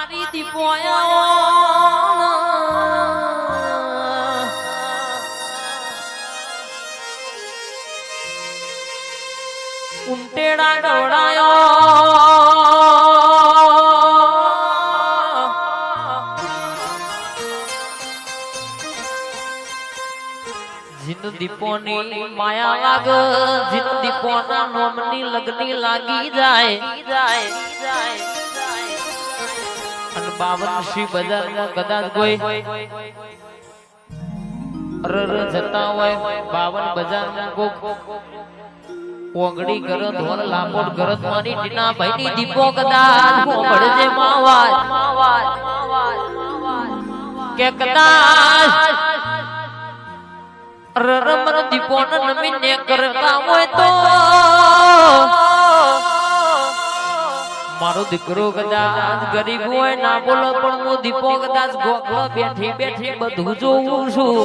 મારી દીપોયા ઉંટેડા ડોડાયો જીન દીપોની માયા લાગ જીન દીપોના નોમની લગની લાગી જાય અને 52 શ્રી બજારમાં કદાચ કોઈ જતા હોય 52 બજારમાં કોક ઓગડી ગરદ હોર લાપોડ ગરદ મારી ટીના ભાઈની દીપો કદાચ મોબડજે માવાજ કે કદાચ રમર દીપો નમીને કરતા હોય તો મારો દીકરો કદાચ ગરીબ હોય ના બોલો પણ હું દીપો કદાચ ગોખલો બેઠી બેઠી બધું જોઉં છું।